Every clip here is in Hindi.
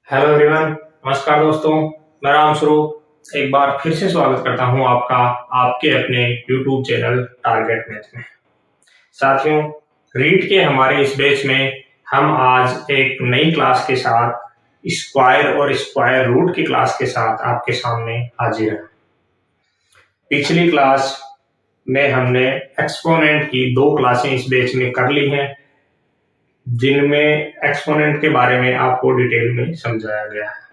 हेलो एवरीवन, नमस्कार दोस्तों। मैं राम स्वरूप एक बार फिर से स्वागत करता हूं आपका आपके अपने यूट्यूब चैनल टारगेट मैथ में। साथियों, रीट के हमारे इस बैच में हम आज एक नई क्लास के साथ स्क्वायर और स्क्वायर रूट की क्लास के साथ आपके सामने हाजिर हैं। पिछली क्लास में हमने एक्सपोनेंट की दो क्लासें इस बैच में कर ली हैं, जिनमें एक्सपोनेंट के बारे में आपको डिटेल में समझाया गया है।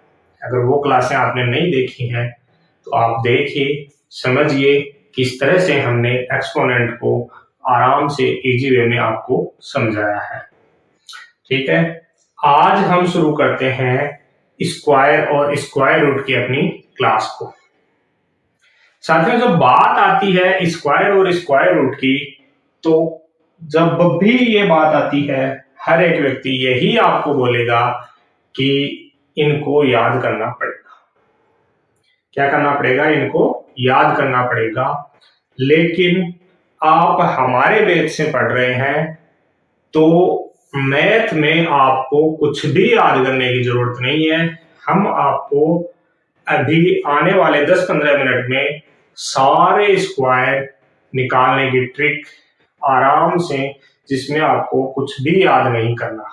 अगर वो क्लासें आपने नहीं देखी हैं तो आप देखिए, समझिए किस तरह से हमने एक्सपोनेंट को आराम से इजी वे में आपको समझाया है। ठीक है, आज हम शुरू करते हैं स्क्वायर और स्क्वायर रूट की अपनी क्लास को। साथियों, जब बात आती है स्क्वायर और स्क्वायर रूट की, तो जब भी ये बात आती है हर एक व्यक्ति यही आपको बोलेगा कि इनको याद करना पड़ेगा। क्या करना पड़ेगा? इनको याद करना पड़ेगा। लेकिन आप हमारे बैच से पढ़ रहे हैं तो मैथ में आपको कुछ भी याद करने की जरूरत नहीं है। हम आपको अभी आने वाले 10-15 मिनट में सारे स्क्वायर निकालने की ट्रिक आराम से, जिसमें आपको कुछ भी याद नहीं करना,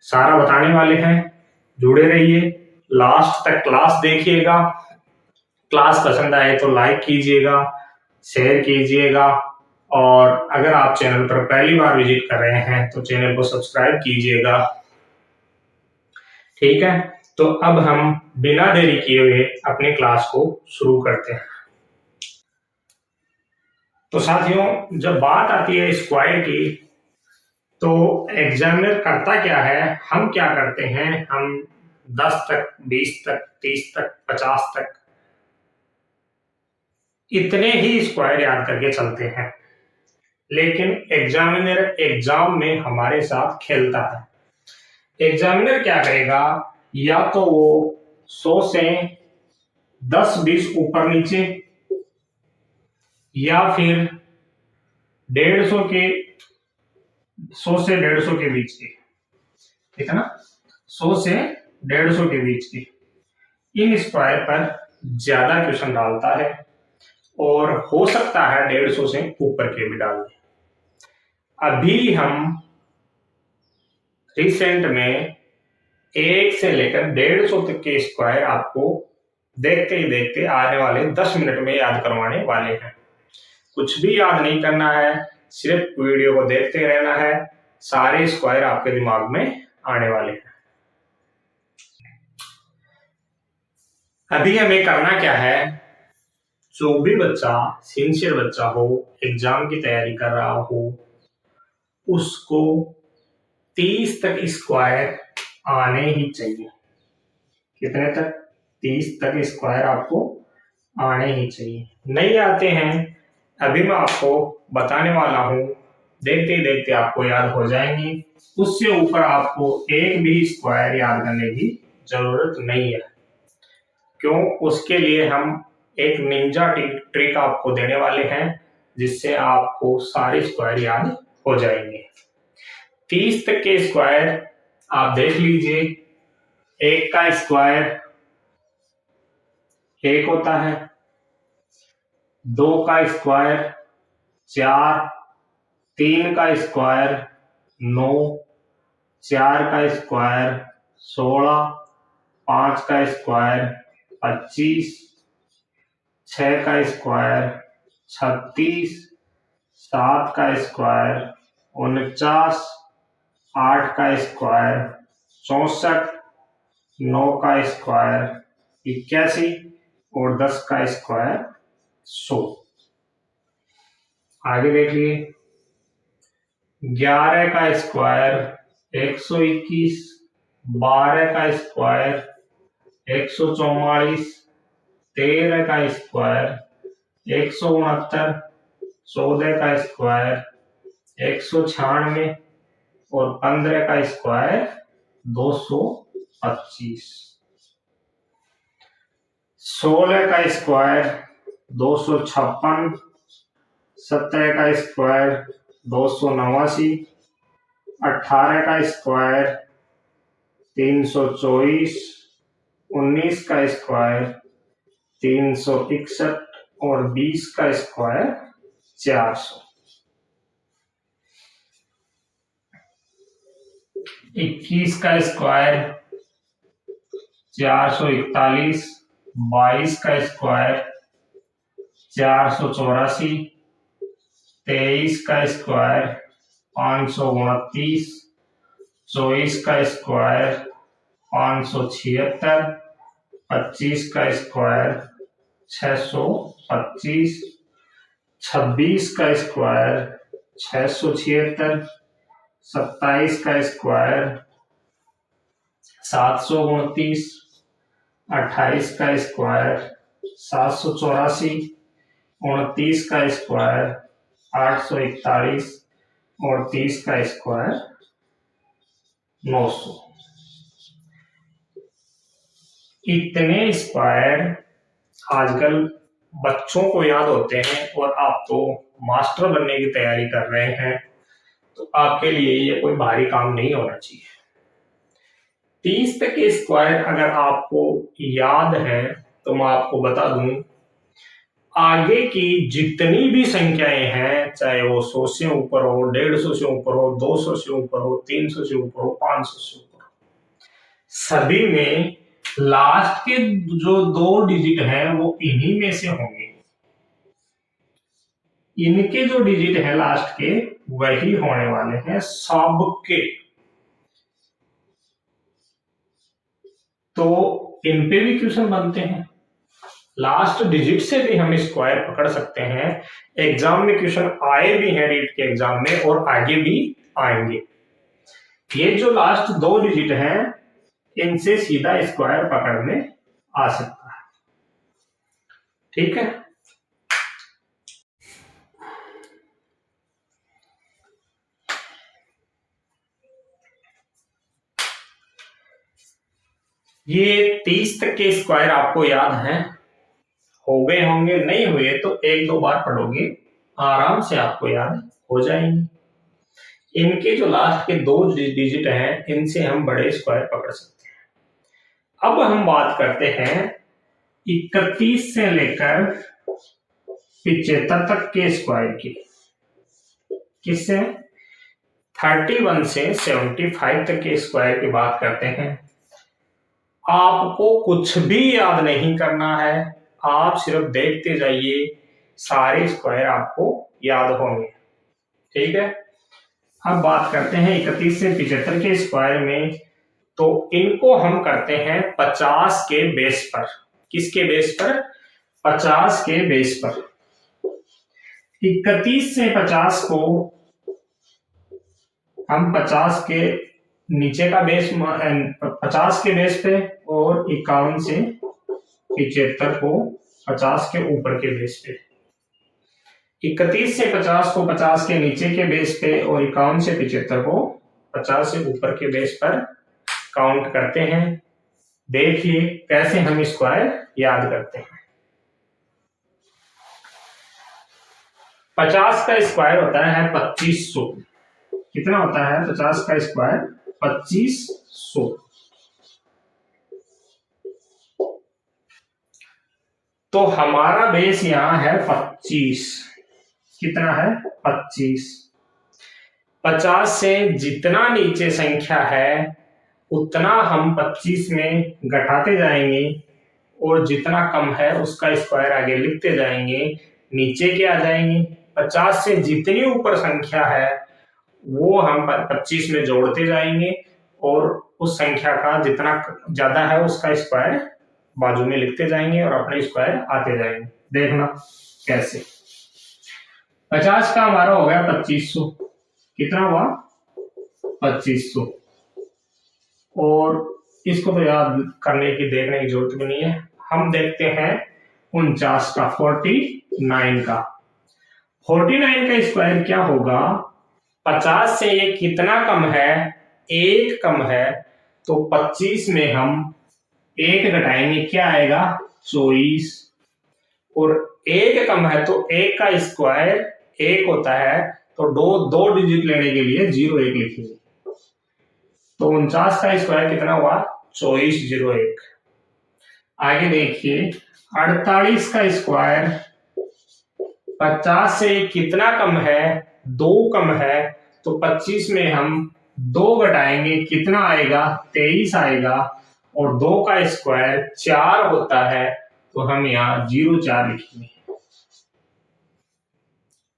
सारा बताने वाले हैं। जुड़े रहिए, लास्ट तक क्लास देखिएगा। क्लास पसंद आए तो लाइक कीजिएगा, शेयर कीजिएगा, और अगर आप चैनल पर पहली बार विजिट कर रहे हैं तो चैनल को सब्सक्राइब कीजिएगा। ठीक है, तो अब हम बिना देरी किए हुए अपनी क्लास को शुरू करते हैं। तो साथियों, जब बात आती है स्क्वायर की, तो एग्जामिनर करता क्या है, हम क्या करते हैं, हम 10 तक, 20 तक, 30 तक, 50 तक इतने ही स्क्वायर याद करके चलते हैं। लेकिन एग्जामिनर एग्जाम में हमारे साथ खेलता है। एग्जामिनर क्या करेगा, या तो वो 100 से 10-20 ऊपर नीचे, या फिर 150 के 100 से 150 के बीच की, ठीक है ना, 100 से 150 के बीच की इन स्क्वायर पर ज्यादा क्वेश्चन डालता है, और हो सकता है 150 से ऊपर के भी डाल दे। अभी हम रिसेंट में 1 से लेकर 150 तक के स्क्वायर आपको देखते ही देखते आने वाले 10 मिनट में याद करवाने वाले हैं। कुछ भी याद नहीं करना है, सिर्फ वीडियो को देखते रहना है। सारे स्क्वायर आपके दिमाग में आने वाले हैं। अभी हमें करना क्या है, जो भी बच्चा सिंसियर बच्चा हो, एग्जाम की तैयारी कर रहा हो, उसको 30 तक स्क्वायर आने ही चाहिए। कितने तक? 30 तक स्क्वायर आपको आने ही चाहिए। नहीं आते हैं, अभी मैं आपको बताने वाला हूं, देखते ही देखते आपको याद हो जाएंगे। उससे ऊपर आपको एक भी स्क्वायर याद करने की जरूरत नहीं है। क्यों? उसके लिए हम एक निंजा ट्रिक आपको देने वाले हैं, जिससे आपको सारे स्क्वायर याद हो जाएंगे। 30 तक के स्क्वायर आप देख लीजिए। एक का स्क्वायर 1 होता है, 2 का स्क्वायर 4, 3 का स्क्वायर 9, 4 का स्क्वायर 16, 5 का स्क्वायर 25, 6 का स्क्वायर 36, 7 का स्क्वायर 49, 8 का स्क्वायर 64, 9 का स्क्वायर 81, और 10 का स्क्वायर 100। आगे देखिए, 11 का स्क्वायर 121, 12 का स्क्वायर 144, 13 का स्क्वायर 169, 14 का स्क्वायर 196, और 15 का स्क्वायर 225, 16 का स्क्वायर 256, 17 का स्क्वायर 289, 18 का स्क्वायर 324, 19 का स्क्वायर 361 और 20 का स्क्वायर 400। 21 का स्क्वायर 441, 22 का स्क्वायर 484, 23 का स्क्वायर 529, 24 का स्क्वायर 576, 25 का स्क्वायर 625, 26 का स्क्वायर 676, 27 का स्क्वायर 729, 28 का स्क्वायर 784, 29 का स्क्वायर 841 और 30 का स्क्वायर 900। इतने स्क्वायर आजकल बच्चों को याद होते हैं और आप तो मास्टर बनने की तैयारी कर रहे हैं, तो आपके लिए ये कोई भारी काम नहीं होना चाहिए। 30 तक के स्क्वायर अगर आपको याद है तो मैं आपको बता दूं, आगे की जितनी भी संख्याएं हैं, चाहे वो 100 से ऊपर हो, 150 से ऊपर हो, 200 से ऊपर हो, 300 से ऊपर हो, 500 से ऊपर हो, सभी में लास्ट के जो 2 डिजिट हैं वो इन्हीं में से होंगे। इनके जो डिजिट है लास्ट के वही होने वाले हैं सबके। तो इन पे भी क्वेश्चन बनते हैं, लास्ट डिजिट से भी हम स्क्वायर पकड़ सकते हैं। एग्जाम में क्वेश्चन आए भी हैं रीट के एग्जाम में और आगे भी आएंगे। ये जो लास्ट 2 डिजिट हैं इनसे सीधा स्क्वायर पकड़ने आ सकता है। ठीक है, ये 30 तक के स्क्वायर आपको याद हैं, हो गए होंगे, नहीं हुए तो 1-2 बार पढ़ोगे आराम से आपको याद हो जाएंगे। इनके जो लास्ट के 2 डिजिट हैं इनसे हम बड़े स्क्वायर पकड़ सकते हैं। अब हम बात करते हैं 31 से लेकर 75 तक के स्क्वायर की। किससे? 31 से 75 तक के स्क्वायर की बात करते हैं। आपको कुछ भी याद नहीं करना है, आप सिर्फ देखते जाइए, सारे स्क्वायर आपको याद होंगे। ठीक है, अब बात करते हैं 31 से 75 के स्क्वायर में। तो इनको हम करते हैं 50 के बेस पर। किसके बेस पर? 50 के बेस पर। 31 से 50 को हम 50 के नीचे का बेस 50 के बेस पे और 51 से 75 को 50 के ऊपर के बेस पे। 31 से 50 को 50 के नीचे के बेस पे और 51 से 75 को 50 से ऊपर के बेस पर काउंट करते हैं। देखिए कैसे हम स्क्वायर याद करते हैं। 50 का स्क्वायर होता है 2500। कितना होता है 50 का स्क्वायर? 2500। तो हमारा बेस यहां है 25। कितना है? 25। 50 से जितना नीचे संख्या है उतना हम 25 में घटाते जाएंगे और जितना कम है उसका स्क्वायर आगे लिखते जाएंगे, नीचे के आ जाएंगे। 50 से जितनी ऊपर संख्या है वो हम 25 में जोड़ते जाएंगे और उस संख्या का जितना ज्यादा है उसका स्क्वायर बाजू में लिखते जाएंगे और अपने स्क्वायर आते जाएंगे। देखना कैसे। 50 का हमारा हो गया 2500। कितना हुआ? 2500। और इसको तो याद करने की देखने की जरूरत भी नहीं है। हम देखते हैं 49 का, 49 का। 49 का स्क्वायर क्या होगा? 50 से ये कितना कम है? 1 कम है। तो 25 में हम 1 घटाएंगे, क्या आएगा? 24। और 1 कम है तो 1 का स्क्वायर 1 होता है, तो दो डिजिट लेने के लिए 01 लिखेंगे। तो 49 का स्क्वायर कितना हुआ? 2401। आगे देखिए 48 का स्क्वायर 50 से कितना कम है? 2 कम है। तो 25 में हम 2 घटाएंगे, कितना आएगा? 23 आएगा। और 2 का स्क्वायर 4 होता है, तो हम यहाँ 0,4 लिखेंगे।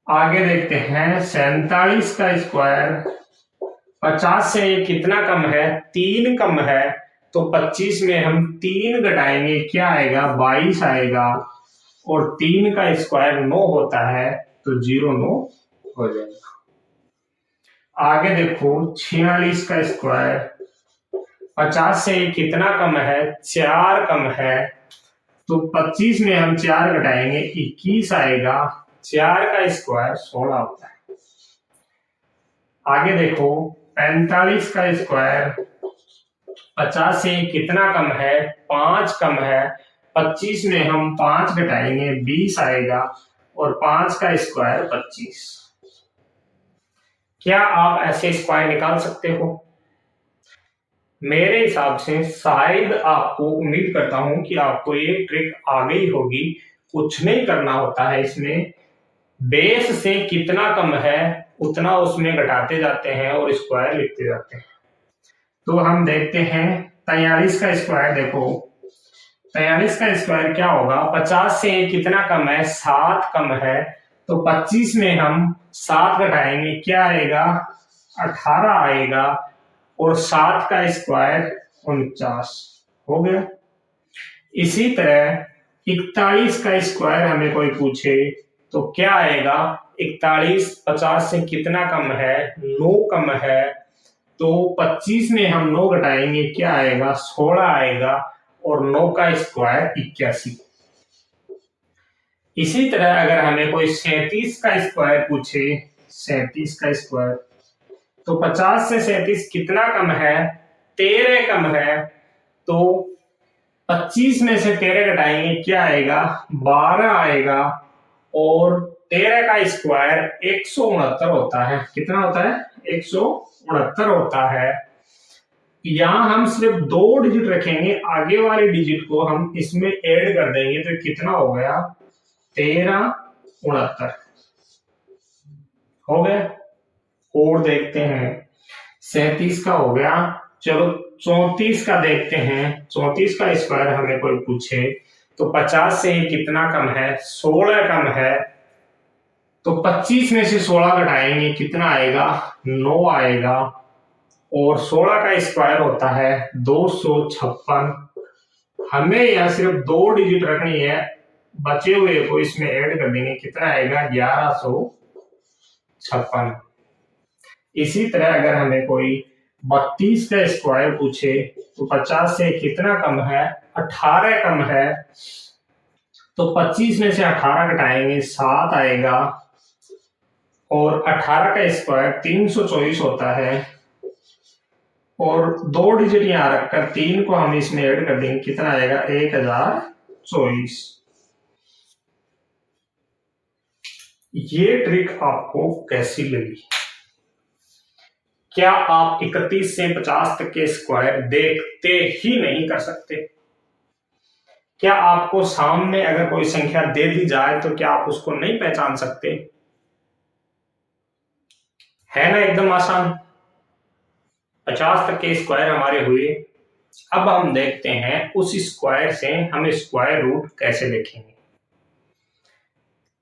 आगे देखते हैं 47 का स्क्वायर 50 से कितना कम है? 3 कम है। तो 25 में हम 3 घटाएंगे, क्या आएगा? 22 आएगा। और 3 का स्क्वायर 9 होता है, तो 0,9 हो जाएगा। आगे देखो 46 का स्क्वायर 50 से कितना कम है? 4 कम है। तो 25 में हम 4 घटाएंगे, 21 आएगा। 4 का स्क्वायर 16 होता है। आगे देखो 45 का स्क्वायर 50 से कितना कम है? 5 कम है। 25 में हम 5 घटाएंगे, 20 आएगा। और 5 का स्क्वायर 25। क्या आप ऐसे स्क्वायर निकाल सकते हो? मेरे हिसाब से शायद आपको, उम्मीद करता हूं कि आपको ये ट्रिक आ गई होगी। कुछ नहीं करना होता है इसमें, बेस से कितना कम है उतना उसमें घटाते जाते हैं और स्क्वायर लिखते जाते हैं। तो हम देखते हैं 43 का स्क्वायर। देखो 43 का स्क्वायर क्या होगा? 50 से कितना कम है? 7 कम है। तो 25 में हम 7 घटाएंगे, क्या आएगा? 18 आएगा। और 7 का स्क्वायर 49 हो गया। इसी तरह 41 का स्क्वायर हमें कोई पूछे तो क्या आएगा? 41 50 से कितना कम है? 9 कम है। तो 25 में हम 9 घटाएंगे, क्या आएगा? 16 आएगा। और 9 का स्क्वायर 81। इसी तरह अगर हमें कोई 37 का स्क्वायर पूछे, 37 का स्क्वायर, तो 50 से 37 कितना कम है? 13 कम है। तो 25 में से 13 घटाएंगे, क्या आएगा? 12 आएगा। और 13 का स्क्वायर 169 होता है। कितना होता है? 169 होता है। यहां हम सिर्फ 2 डिजिट रखेंगे, आगे वाले डिजिट को हम इसमें ऐड कर देंगे, तो कितना हो गया? 1369 हो गया। और देखते हैं 37 का हो गया। चलो 34 का देखते हैं। 34 का स्क्वायर हमें कोई पूछे तो 50 से कितना कम है? 16 कम है। तो 25 में से 16 घटाएंगे, कितना आएगा? 9 आएगा। और 16 का स्क्वायर होता है 256। हमें यह सिर्फ 2 डिजिट रखनी है, बचे हुए को इसमें ऐड कर देंगे, कितना आएगा? 1156। इसी तरह अगर हमें कोई 32 का स्क्वायर पूछे तो 50 से कितना कम है? 18 कम है। तो 25 में से 18 घटाएंगे, 7 आएगा। और 18 का स्क्वायर 324 होता है। और 2 डिजिट यहां रखकर 3 को हम इसमें ऐड कर देंगे, कितना आएगा? 1024। ये ट्रिक आपको कैसी लगी? क्या आप 31 से 50 तक के स्क्वायर देखते ही नहीं कर सकते? क्या आपको सामने अगर कोई संख्या दे दी जाए तो क्या आप उसको नहीं पहचान सकते? है ना एकदम आसान। 50 तक के स्क्वायर हमारे हुए। अब हम देखते हैं उस स्क्वायर से हम स्क्वायर रूट कैसे देखेंगे।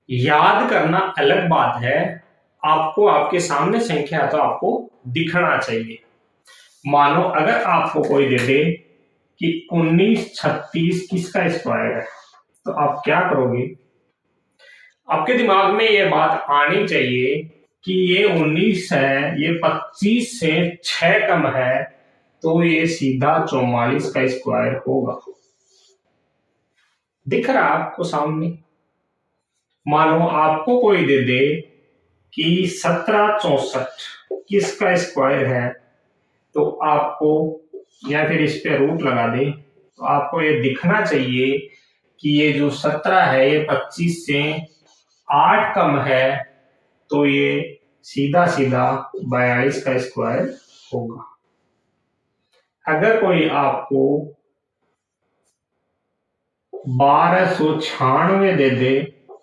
याद करना अलग बात है, आपको आपके सामने संख्या है तो आपको दिखना चाहिए। मानो अगर आपको कोई दे दे कि 1936 किसका स्क्वायर है, तो आप क्या करोगे? आपके दिमाग में ये बात आनी चाहिए कि ये 19 है, ये 25 से 6 कम है, तो ये सीधा 44 का स्क्वायर होगा। दिख रहा आपको सामने? मानो आपको कोई दे दे कि 1764 किसका स्क्वायर है, तो आपको, या फिर इस पे रूट लगा दे, तो आपको ये दिखना चाहिए कि ये जो 17 है ये 25 से 8 कम है, तो ये सीधा सीधा 42 का स्क्वायर होगा। अगर कोई आपको 1296 दे दे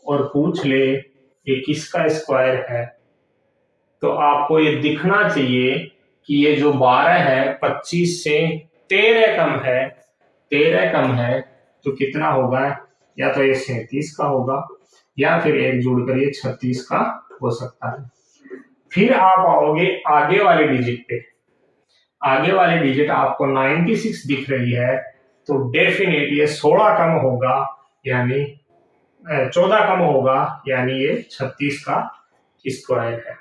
और पूछ ले ये किसका स्क्वायर है, तो आपको ये दिखना चाहिए कि ये जो 12 है 25 से 13 कम है, 13 कम है तो कितना होगा, या तो ये 37 का होगा या फिर एक जुड़कर ये 36 का हो सकता है। फिर आप आओगे आगे वाले डिजिट पे, आगे वाले डिजिट आपको 96 दिख रही है तो डेफिनेट ये 16 कम होगा, यानी 14 कम होगा, यानी ये 36 का स्क्वायर है।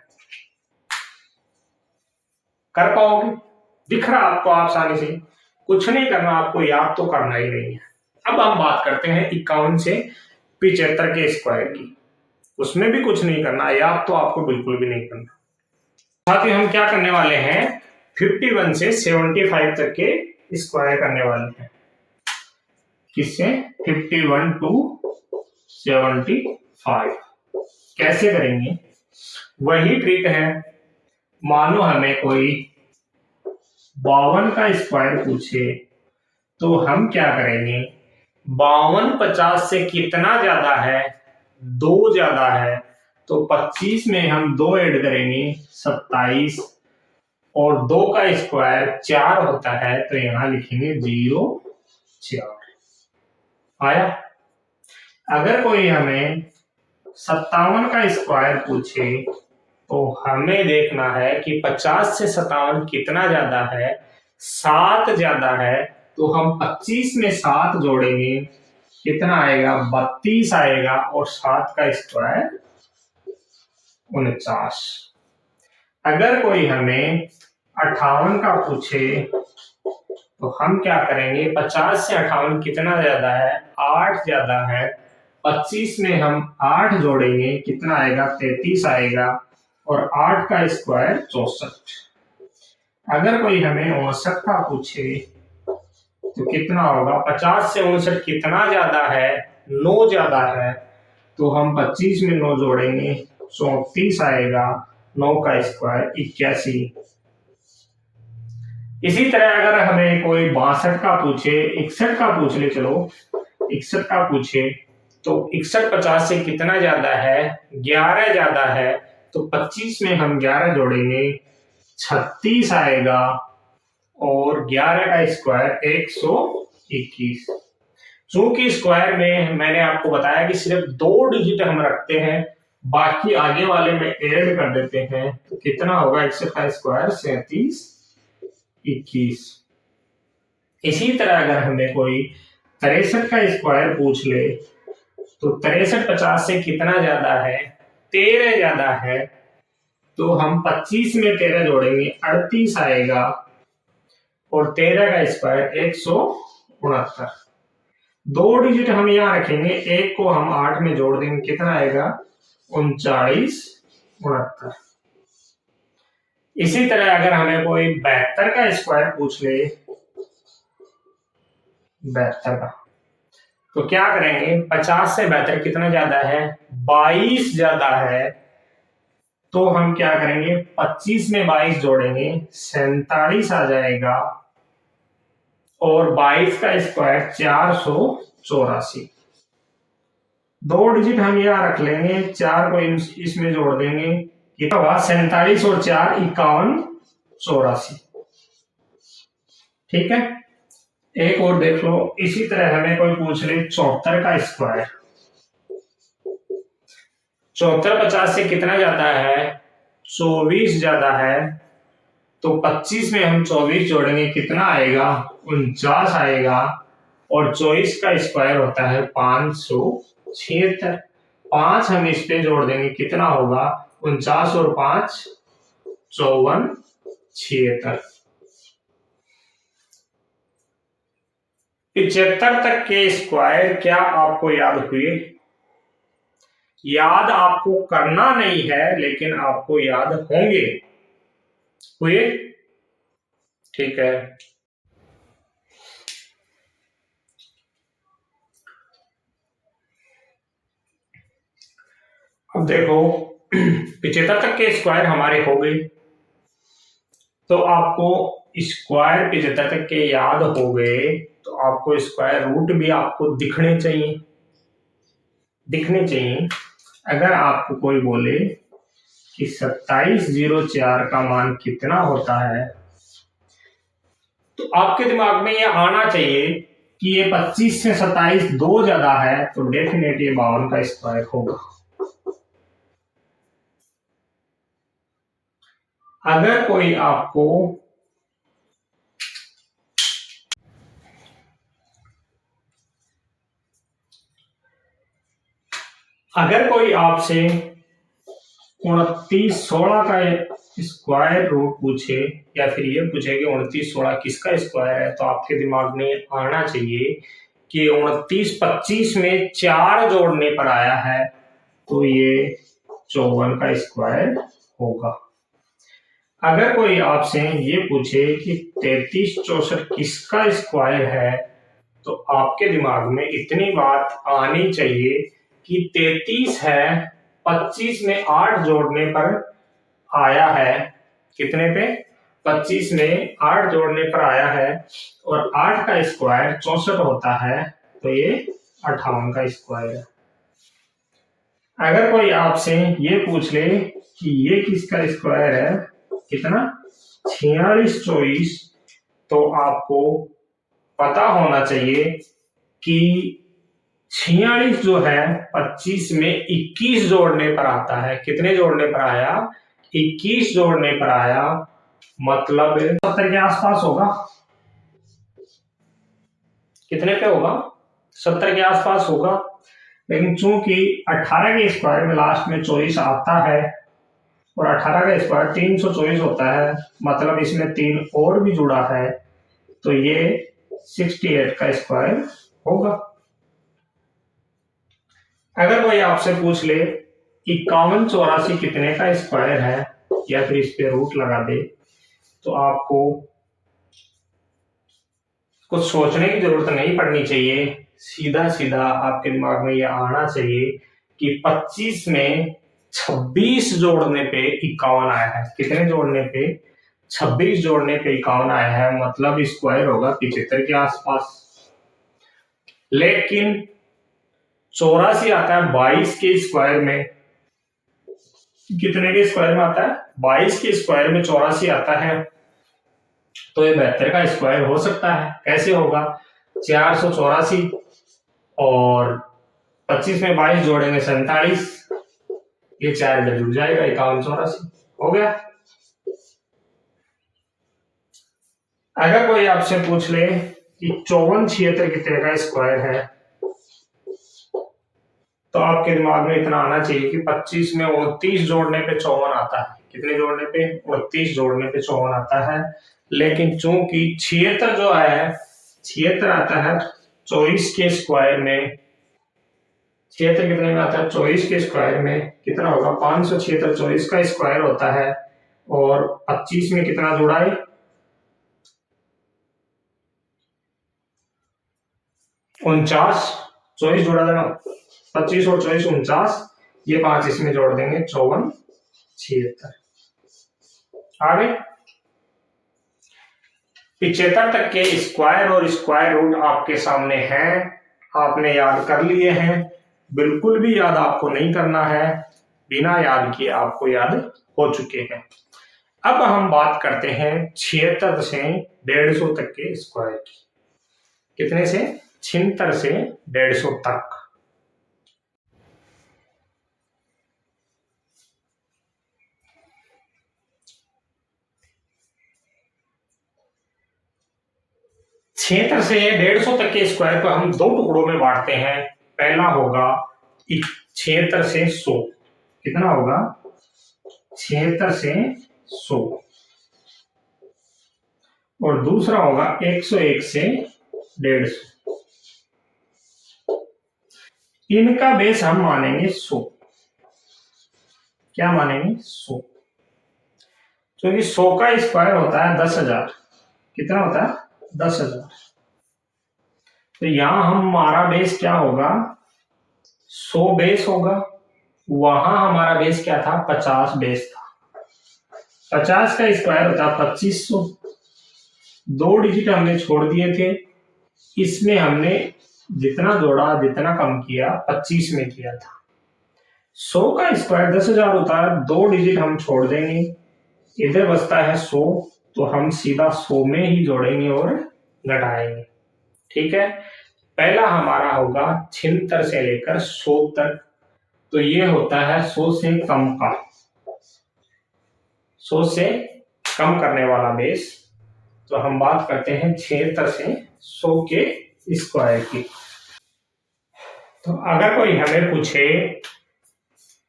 कर पाओगे? दिख रहा आपको आसानी से? कुछ नहीं करना, आपको याद तो करना ही नहीं है। अब हम बात करते हैं 51 से 75 के स्क्वायर की। उसमें भी कुछ नहीं करना, याद तो आपको बिल्कुल भी नहीं करना। साथ ही हम क्या करने वाले हैं, 51 से 75 तक के स्क्वायर करने वाले हैं। किससे? 51 टू 75 कैसे करेंगे? वही ट्रिक है। मानो हमें कोई 52 का स्क्वायर पूछे तो हम क्या करेंगे, 52 50 से कितना ज्यादा है, 2 ज्यादा है, तो 25 में हम 2 ऐड करेंगे 27, और 2 का स्क्वायर 4 होता है तो यहां लिखेंगे 0 4 आया। अगर कोई हमें 57 का स्क्वायर पूछे तो हमें देखना है कि 50 से 57 कितना ज्यादा है, 7 ज्यादा है, तो हम 25 में 7 जोड़ेंगे, कितना आएगा, 32 आएगा, और 7 का स्क्वायर 49। अगर कोई हमें 58 का पूछे तो हम क्या करेंगे, 50 से 58 कितना ज्यादा है, 8 ज्यादा है, 25 में हम 8 जोड़ेंगे, कितना आएगा, 33 आएगा, और 8 का स्क्वायर 64। अगर कोई हमें 59 का पूछे तो कितना होगा, 50 से 59 कितना ज्यादा है, 9 ज्यादा है, तो हम 25 में 9 जोड़ेंगे, 34 आएगा, 9 का स्क्वायर 81। इसी तरह अगर हमें कोई 62 का पूछे, 61 का पूछ ले, चलो 61 का पूछे तो 61 50 से कितना ज्यादा है, 11 ज्यादा है, तो 25 में हम 11 जोड़ेंगे, 36 आएगा, और 11 का स्क्वायर 121। चूंकि स्क्वायर में मैंने आपको बताया कि सिर्फ 2 डिजिट हम रखते हैं, बाकी आगे वाले में ऐड कर देते हैं, तो कितना होगा, 61 का स्क्वायर 37 21। इसी तरह अगर हमें कोई 63 का स्क्वायर पूछ ले तो 63 50 से कितना ज्यादा है, 13 ज्यादा है, तो हम 25 में 13 जोड़ेंगे, 38 आएगा, और 13 का स्क्वायर 169। 2 डिजिट हम यहां रखेंगे, एक को हम 8 में जोड़ देंगे, कितना आएगा, 39 69। इसी तरह अगर हमें कोई 72 का स्क्वायर पूछ ले, 72 का, तो क्या करेंगे, 50 से 72 कितना ज्यादा है, 22 ज्यादा है, तो हम क्या करेंगे, 25 में 22 जोड़ेंगे, 47 आ जाएगा, और 22 का स्क्वायर 484। 2 डिजिट हम यहां रख लेंगे, 4 को इसमें जोड़ देंगे, कितना हुआ, 47 और 4 51 84। ठीक है, एक और देख लो। इसी तरह हमें कोई पूछ ले 74 का स्क्वायर, 74 50 से कितना ज्यादा है, 24 ज्यादा है, तो 25 में हम 24 जोड़ेंगे, कितना आएगा, 49 आएगा, और 24 का स्क्वायर होता है 576। 5 हम इस पे जोड़ देंगे, कितना होगा, 49 और 5 54 76। 75 तक के स्क्वायर क्या आपको याद हुए? याद आपको करना नहीं है, लेकिन आपको याद होंगे, हुए? ठीक है। अब देखो 75 तक के स्क्वायर हमारे हो गए, तो आपको स्क्वायर 75 तक के याद हो गए तो आपको स्क्वायर रूट भी आपको दिखने चाहिए। अगर आपको कोई बोले कि 2704 का मान कितना होता है तो आपके दिमाग में ये आना चाहिए कि ये 25 से 27 दो ज्यादा है तो डेफिनेट ये 52 का स्क्वायर होगा। अगर कोई आपको आपसे 2916 का स्क्वायर रूट पूछे या फिर ये पूछे कि 2916 किसका स्क्वायर है तो आपके दिमाग में आना चाहिए कि 29 25 में 4 जोड़ने पर आया है तो ये 54 का स्क्वायर होगा। अगर कोई आपसे ये पूछे कि 33 64 किसका स्क्वायर है तो आपके दिमाग में इतनी बात आनी चाहिए कि 33 है, 25 में 8 जोड़ने पर आया है, कितने पे 25 में 8 जोड़ने पर आया है और 8 का स्क्वायर 64 होता है तो ये 58 का स्क्वायर है। अगर कोई आपसे ये पूछ ले कि ये किसका स्क्वायर है, कितना 46 24, तो आपको पता होना चाहिए कि 46 जो है 25 में 21 जोड़ने पर आता है। कितने जोड़ने पर आया, 21 जोड़ने पर आया, मतलब 70 के आसपास होगा। कितने पे होगा, 70 के आसपास होगा। लेकिन चूंकि 18 के स्क्वायर में लास्ट में 24 आता है और 18 का स्क्वायर 324 होता है, मतलब इसमें 3 और भी जुड़ा है तो ये 68 का स्क्वायर होगा। अगर कोई आपसे पूछ ले 51 84 कितने का स्क्वायर है या फिर इस पे रूट लगा दे तो आपको कुछ सोचने की जरूरत नहीं पड़नी चाहिए, सीधा सीधा आपके दिमाग में यह आना चाहिए कि 25 में 26 जोड़ने पे 51 आया है। कितने जोड़ने पे, 26 जोड़ने पे 51 आया है, मतलब स्क्वायर होगा 75 के आसपास। लेकिन 84 आता है 22 के स्क्वायर में, कितने के स्क्वायर में आता है, 22 के स्क्वायर में 84 आता है तो ये 72 का स्क्वायर हो सकता है। कैसे होगा, 484 और 25 में 22 जोड़ेंगे 47, ये 4 इधर जुड़ जाएगा, 51 84 हो गया। अगर कोई आपसे पूछ ले कि 54 76 कितने का स्क्वायर है तो आपके दिमाग में इतना आना चाहिए कि 25 में 29 जोड़ने पे 54 आता है। कितने जोड़ने पे, 29 जोड़ने पे 54 आता है। लेकिन चूंकि 76 जो है 76 आता है 24 के स्क्वायर में, 76 कितने में आता है, 24 के स्क्वायर में कितना होगा, 576 24 का स्क्वायर होता है और 25 में कितना जुड़ा है, 49, 24 जोड़ा देना, 25 और 24 49, ये 5 इसमें जोड़ देंगे 54 76 आगे। 75 तक के स्क्वायर और स्क्वायर रूट आपके सामने हैं, आपने याद कर लिए हैं। बिल्कुल भी याद आपको नहीं करना है, बिना याद किए आपको याद हो चुके हैं। अब हम बात करते हैं 76 से 150 तक के स्क्वायर की। कितने से, 76 से 150 तक। छिहत्तर से 150 तक के स्क्वायर को हम दो टुकड़ों में बांटते हैं। पहला होगा 76 से 100, कितना होगा, 76 से 100, और दूसरा होगा 101 से 150। इनका बेस हम मानेंगे 100। क्या मानेंगे, 100, क्योंकि 100 का स्क्वायर होता है 10,000। कितना होता है, 10,000। तो यहां हमारा बेस क्या होगा, 100 बेस होगा। वहां हमारा बेस क्या था, 50 बेस था। 50 का स्क्वायर होता है 2500, 2 डिजिट हमने छोड़ दिए थे, इसमें हमने जितना जोड़ा जितना कम किया 25 में किया था। 100 का स्क्वायर 10,000 होता है, 2 डिजिट हम छोड़ देंगे, इधर बचता है 100, तो हम सीधा 100 में ही जोड़ेंगे और घटाएंगे। ठीक है, पहला हमारा होगा 76 से लेकर 100 तक, तो ये होता है 100 से कम का, 100 से कम करने वाला बेस। तो हम बात करते हैं 76 से 100 के स्क्वायर की। तो अगर कोई हमें पूछे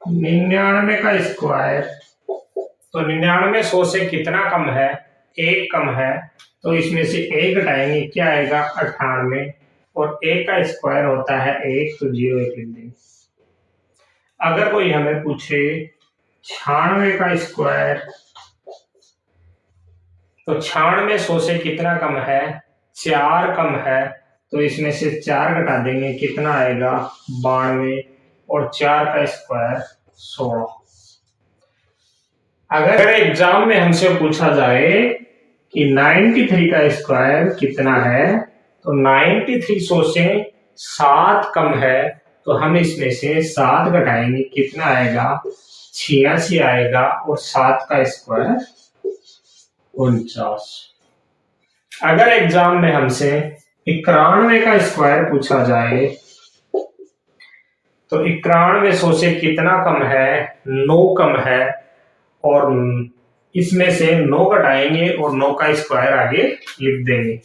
99 का स्क्वायर, तो 99 100 से कितना कम है, 1 कम है, तो इसमें से 1 घटाएंगे, क्या आएगा 98, और 1 का स्क्वायर होता है 1, तो 0 1 लिख देंगे। अगर कोई हमें पूछे 96 का स्क्वायर, तो 96 100 से कितना कम है, 4 कम है, तो इसमें से 4 घटा देंगे, कितना आएगा 92, और 4 का स्क्वायर 16। अगर एग्जाम में हमसे पूछा जाए कि 93 का स्क्वायर कितना है, तो 93 100 से 7 कम है, तो हम इसमें से 7 घटाएंगे, कितना आएगा 86 आएगा, और 7 का स्क्वायर 49। अगर एग्जाम में हमसे 91 का स्क्वायर पूछा जाए, तो 91 100 से कितना कम है, 9 कम है, और इसमें से 9 घटाएंगे और 9 का स्क्वायर आगे लिख देंगे।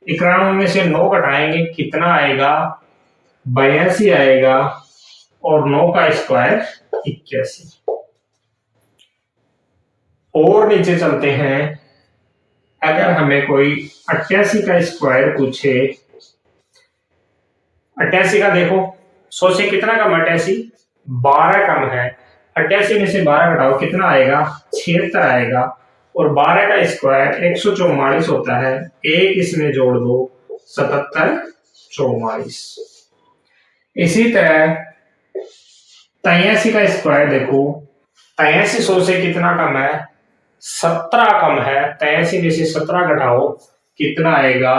91 में से 9 घटाएंगे, कितना आएगा 82 आएगा, और 9 का स्क्वायर 81। और नीचे चलते हैं, अगर हमें कोई 88 का स्क्वायर पूछे, 88 का देखो 100 से कितना कम, 88 12 कम है, 88 में से 12 घटाओ, कितना आएगा 76 आएगा, और 12 का स्क्वायर 144 होता है, 1 इसमें जोड़ दो 77 44। इसी तरह 83 का स्क्वायर देखो, 83 100 से कितना कम है, 17 कम है, 83 में से 17 घटाओ, कितना आएगा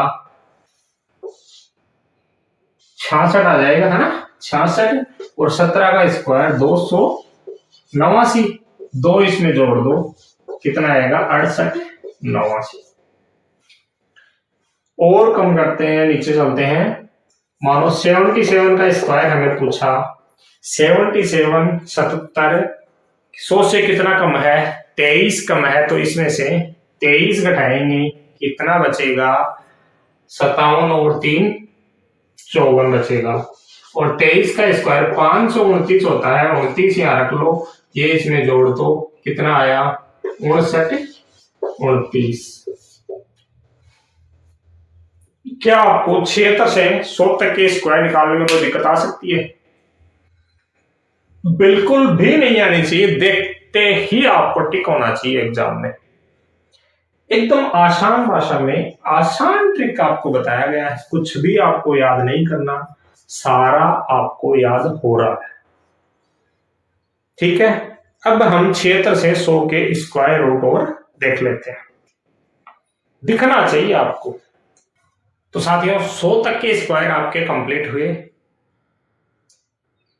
66 आ जाएगा, है ना 66, और 17 का स्क्वायर 289, 2 इसमें जोड़ दो, कितना आएगा 68 89। और कम करते हैं, नीचे चलते हैं, मानो 77 का स्क्वायर हमें पूछा, 77 77 100 से कितना कम है, 23 कम है, तो इसमें से 23 घटाएंगे, कितना बचेगा 57, और 3 54 बचेगा, और 23 का स्क्वायर 529 होता है, 29 यहाँ रख लो, ये इसमें जोड़ दो, कितना आया 59 29। क्या आपको 76 से 100 तक के स्क्वायर निकालने में कोई दिक्कत आ सकती है? बिल्कुल भी नहीं आनी चाहिए, देखते ही आपको टिक होना चाहिए एग्जाम में। एकदम आसान भाषा में आसान ट्रिक आपको बताया गया है, कुछ भी आपको याद नहीं करना, सारा आपको याद हो रहा है। ठीक है, अब हम 76 से 100 के स्क्वायर रूट और देख लेते हैं, दिखना चाहिए आपको। तो साथियों 100 तक के स्क्वायर आपके कंप्लीट हुए,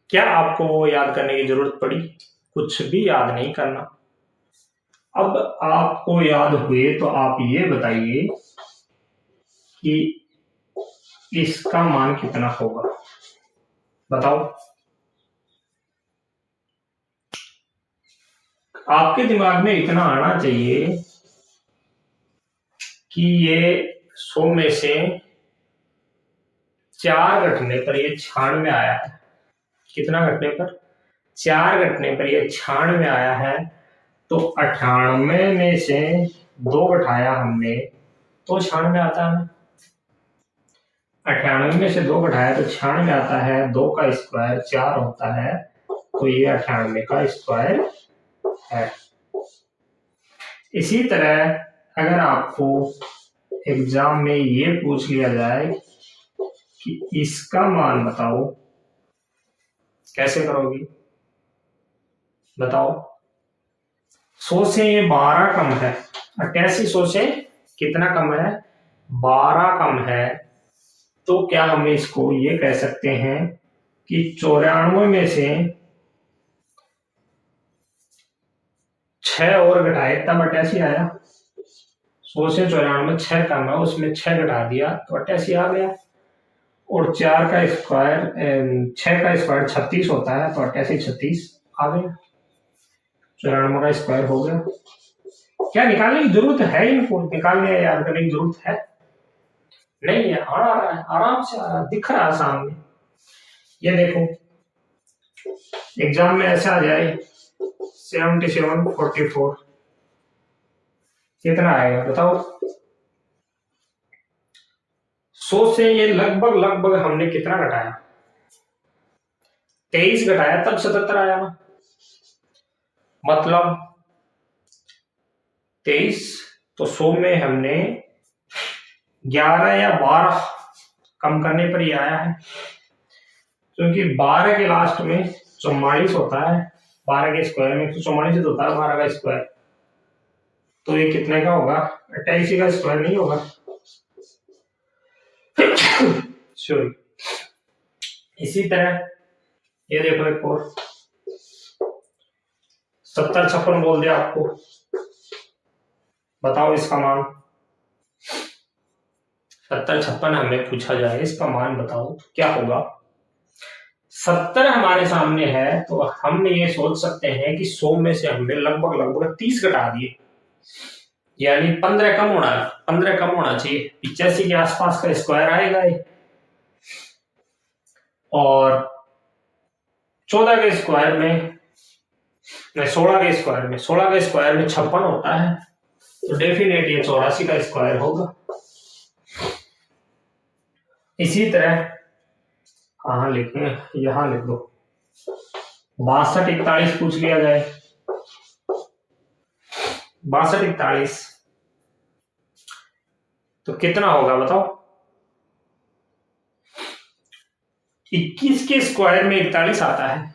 क्या आपको वो याद करने की जरूरत पड़ी? कुछ भी याद नहीं करना। अब आपको याद हुए तो आप ये बताइए कि इसका मान कितना होगा, बताओ। आपके दिमाग में इतना आना चाहिए कि ये 100 में से 4 घटने पर ये 96 आया है। कितना घटने पर? 4 घटने पर ये 96 आया है, तो 98 में से 2 घटाया हमने, तो 96 आता है। 98 में से 2 घटाया तो 96 आता है, 2 का स्क्वायर 4 होता है, तो ये 98 का स्क्वायर है। इसी तरह अगर आपको एग्जाम में ये पूछ लिया जाए कि इसका मान बताओ, कैसे करोगी बताओ? 100 से ये 12 कम है, 88 100 से कितना कम है, 12 कम है, तो क्या हम इसको ये कह सकते हैं कि 94 में से 6 और घटाए तब 88 आया। 100 से 94 6 कम है, उसमें 6 घटा दिया तो 88 आ गया। और 4 का स्क्वायर 6 का स्क्वायर 36 होता है, तो 88 36 आ गया। 94 का स्क्वायर हो गया। क्या निकालने की जरूरत है? इनको निकालने या याद करने की जरूरत है? नहीं है, आ रहा है, आराम से आ रहा है, दिख रहा है सामने। ये देखो, एग्जाम में ऐसा आ जाए 77 44 कितना आएगा बताओ? 100 से ये लगभग लगभग हमने कितना घटाया? 23 घटाया तब 77 आया ना। मतलब 23, तो 100 में हमने 11 या 12 कम करने पर ही आया है, क्योंकि 12 के लास्ट में 44 होता है। 12 के स्क्वायर में 144 होता है 12 का स्क्वायर, तो ये कितने का होगा? 88 का स्क्वायर नहीं होगा। सॉरी। इसी तरह ये देखो एक और 70 56 बोल दिया आपको, बताओ इसका मान। 70 56 हमें पूछा जाए, इसका मान बताओ तो क्या होगा? 70 हमारे सामने है, तो हम ये सोच सकते हैं कि 100 में से हमने लगभग लगभग 30 घटा दिए, यानी 15 कम होना, 15 कम होना चाहिए। 85 के आसपास का स्क्वायर आएगा ये। और 14 के स्क्वायर में 16 के स्क्वायर में 16 के स्क्वायर में 56 होता है, तो डेफिनेट ये 84 का स्क्वायर होगा। इसी तरह कहाँ लिखें, यहां लिख दो। 62 41 पूछ लिया जाए, 62 41 तो कितना होगा बताओ? 21 के स्क्वायर में 41 आता है।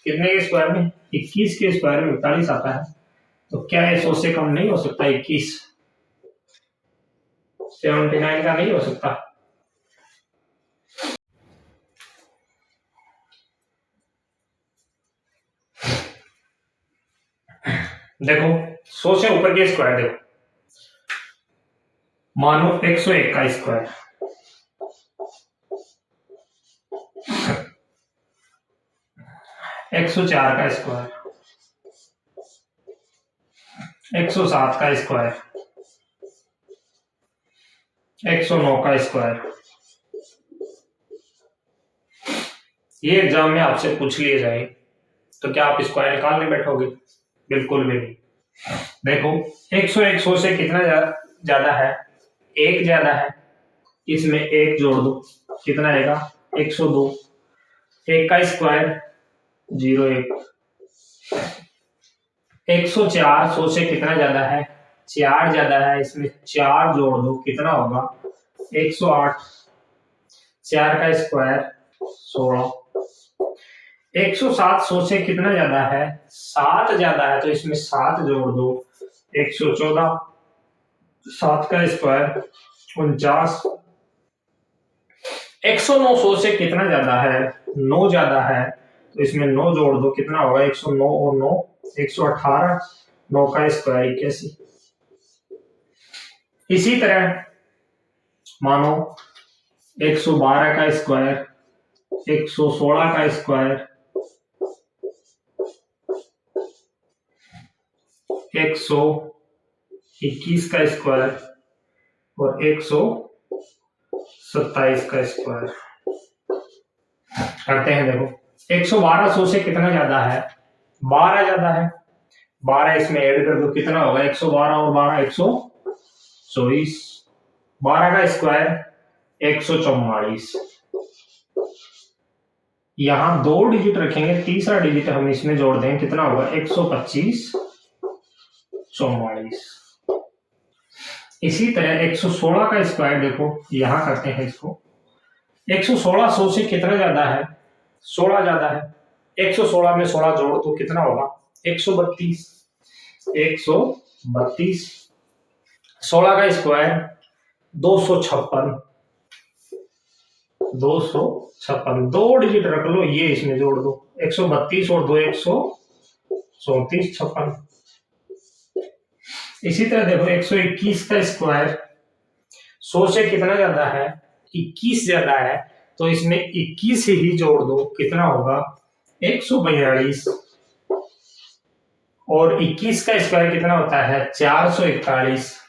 कितने के स्क्वायर में? 21 के स्क्वायर में 41 आता है, तो क्या ये 100 से कम नहीं हो सकता? 21 79 का नहीं हो सकता? देखो 100 से ऊपर के स्क्वायर देखो, मानो 101 का स्क्वायर, 104 का स्क्वायर, 107 का स्क्वायर, 109 का स्क्वायर। ये एग्जाम में आपसे पूछ लिए जाए तो क्या आप स्क्वायर निकालने बैठोगे? बिल्कुल भी नहीं। देखो 101 100 से कितना ज्यादा है? 1 ज्यादा है, इसमें 1 जोड़ दो, कितना आएगा? 102। 1 का स्क्वायर 01। 104 100 से कितना ज्यादा है? 4 ज्यादा है, इसमें 4 जोड़ दो, कितना होगा? 108। 4 का स्क्वायर 16। 107 100 से कितना ज्यादा है? 7 ज्यादा है, तो इसमें 7 जोड़ दो, 114। 7 का स्क्वायर 49। 109 100 से कितना ज्यादा है? 9 ज्यादा है, तो इसमें 9 जोड़ दो, कितना होगा? 109 और 9 118। 9 का स्क्वायर 81। इसी तरह मानो 112 का स्क्वायर, 116 का स्क्वायर, 121 का स्क्वायर और 127 का स्क्वायर करते हैं। देखो 112 100 से कितना ज्यादा है? 12 ज्यादा है। 12 इसमें ऐड कर दो, कितना होगा? 112 और 12 124। 12 का स्क्वायर 144। यहां 2 डिजिट रखेंगे, तीसरा डिजिट हम इसमें जोड़ देंगे, कितना होगा? 125 44। इसी तरह 116 का स्क्वायर देखो, यहां करते हैं इसको। 116 100 से कितना ज्यादा है? 16 ज्यादा है। 116 में 16 जोड़ तो कितना होगा? 132। 132। 16 का स्क्वायर 256, 256, 2 डिजिट रख लो, ये इसमें जोड़ दो, 132 और 2 134, 56। इसी तरह देखो 121 का स्क्वायर 100 से कितना ज्यादा है, 21 ज्यादा है, तो इसमें 21 ही जोड़ दो, कितना होगा 142, और 21 का स्क्वायर कितना होता है 441,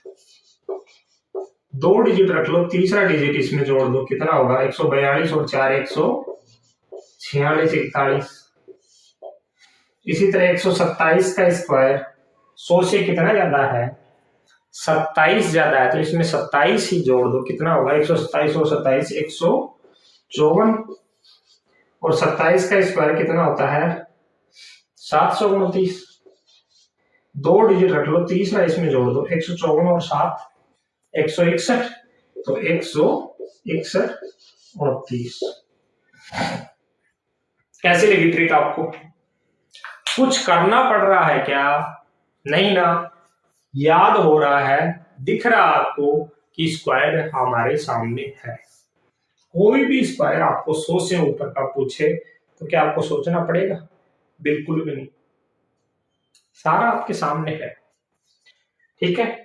2 डिजिट रख लो, तीसरा डिजिट इसमें जोड़ दो, कितना होगा 142 और 4 146, 41। इसी तरह 127 का स्क्वायर 100 से कितना ज्यादा है 27 ज्यादा है, तो इसमें 27 ही जोड़ दो, कितना होगा 127 और 27 154, और 27 का स्क्वायर कितना होता है 729, 2 डिजिट रख लो, तीसरा इसमें जोड़ दो, 154 और 7 161, तो 161 और 30। कैसी लगी ट्रिक आपको? कुछ करना पड़ रहा है क्या? नहीं ना, याद हो रहा है, दिख रहा आपको कि स्क्वायर हमारे सामने है। कोई भी स्क्वायर आपको 100 से ऊपर का पूछे तो क्या आपको सोचना पड़ेगा? बिल्कुल भी नहीं, सारा आपके सामने है। ठीक है,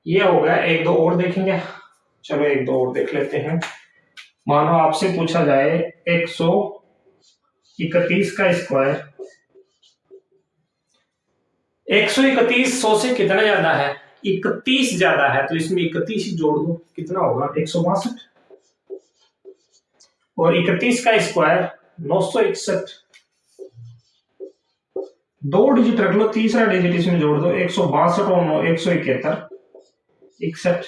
ये हो गया। एक दो और देखेंगे, चलो एक दो और देख लेते हैं। मानो आपसे पूछा जाए 131 का स्क्वायर, 131 100 से कितना ज्यादा है 31 ज्यादा है, तो इसमें 31 ही जोड़ दो, कितना होगा 162, और 31 का स्क्वायर 961, 2 डिजिट रख लो, तीसरा डिजिट इसमें जोड़ दो, 162 और 9 171, 61।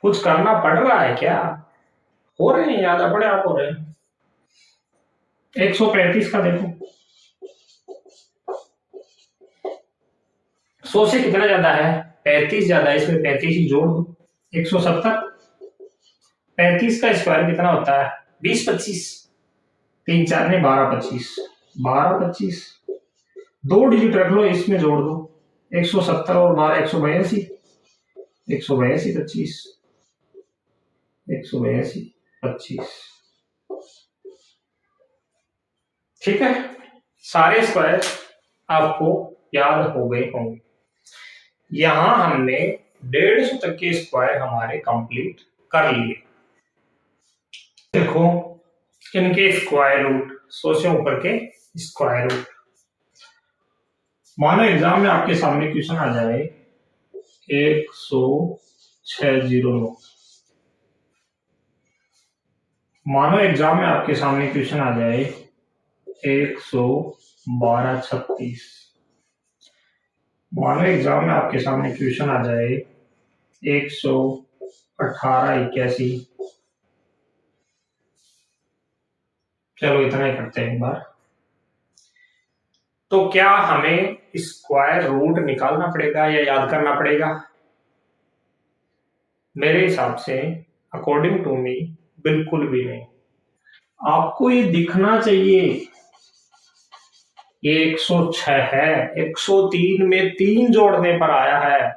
कुछ करना पड़ रहा है क्या? हो रहे हैं याद, अपने आप हो रहे हैं। 135 का देखो, 100 से कितना ज्यादा है 35 ज्यादा है, इसमें 35 ही जोड़ दो, 170, 35 का स्क्वायर कितना होता है 20 25, 3 4 ने 12 25, 12 25, 2 डिजिट रख लो, इसमें जोड़ दो, 170 और 12 182, 182 25, 182 25। ठीक है, सारे स्क्वायर आपको याद हो गए होंगे। यहां हमने 150 तक के स्क्वायर हमारे कंप्लीट कर लिए। देखो इनके स्क्वायर रूट, 100 से ऊपर के स्क्वायर रूट। मानो एग्जाम में आपके सामने क्वेश्चन आ जाए 10609, मानो एग्जाम में आपके सामने क्वेश्चन आ जाए 11236, मानो एग्जाम में आपके सामने क्वेश्चन आ जाए 11881। चलो इतना ही करते हैं एक बार। तो क्या हमें स्क्वायर रूट निकालना पड़ेगा या याद करना पड़ेगा? मेरे हिसाब से अकॉर्डिंग टू मी बिल्कुल भी नहीं। आपको ये दिखना चाहिए, ये 106 है, 103 में 3 जोड़ने पर आया है,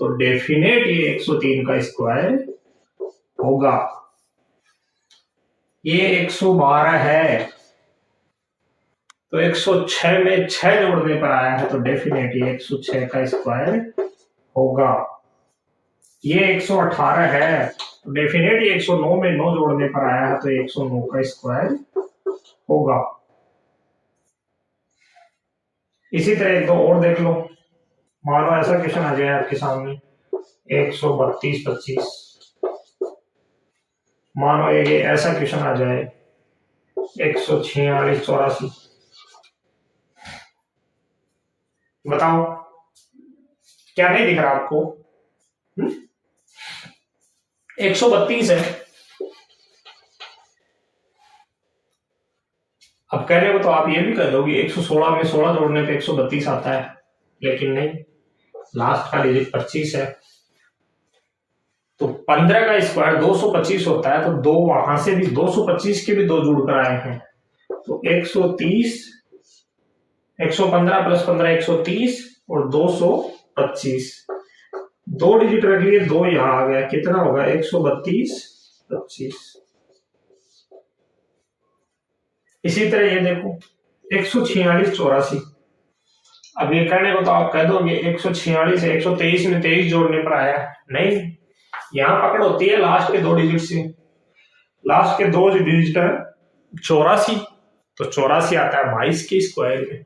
तो डेफिनेट ये 103 का स्क्वायर होगा। ये 112 है, तो 106 में 6 जोड़ने पर आया है, तो डेफिनेट ये 106 का स्क्वायर होगा। ये 118 है, तो डेफिनेट ये 109 में 9 जोड़ने पर आया है, तो 109 का स्क्वायर होगा। इसी तरह एक दो और देख लो। मानो ऐसा क्वेश्चन आ जाए आपके सामने 132 25, मानो ये ऐसा क्वेश्चन आ जाए 146 84, बताओ क्या नहीं दिख रहा आपको? 132 है। अब कहने को तो आप ये भी कह दोगे 116 में 16 जोड़ने पे 132 आता है, लेकिन नहीं, लास्ट का डिजिट 25 है, तो 15 का स्क्वायर 225 होता है, तो दो वहां से भी 225 के भी दो जुड़कर आए हैं, तो 130, 115 प्लस 15 130 और 225, दो डिजिट रख लिए, दो यहाँ आ गया, कितना होगा 132 25। इसी तरह ये देखो 146 84। अब ये करने को तो आप कह दोगे 146 है, 123 में 23 जोड़ने पर आया, नहीं, यहाँ पकड़ होती है लास्ट के दो डिजिट से। लास्ट के दो डिजिट है 84, तो 84 आता है 22 के स्क्वायर में,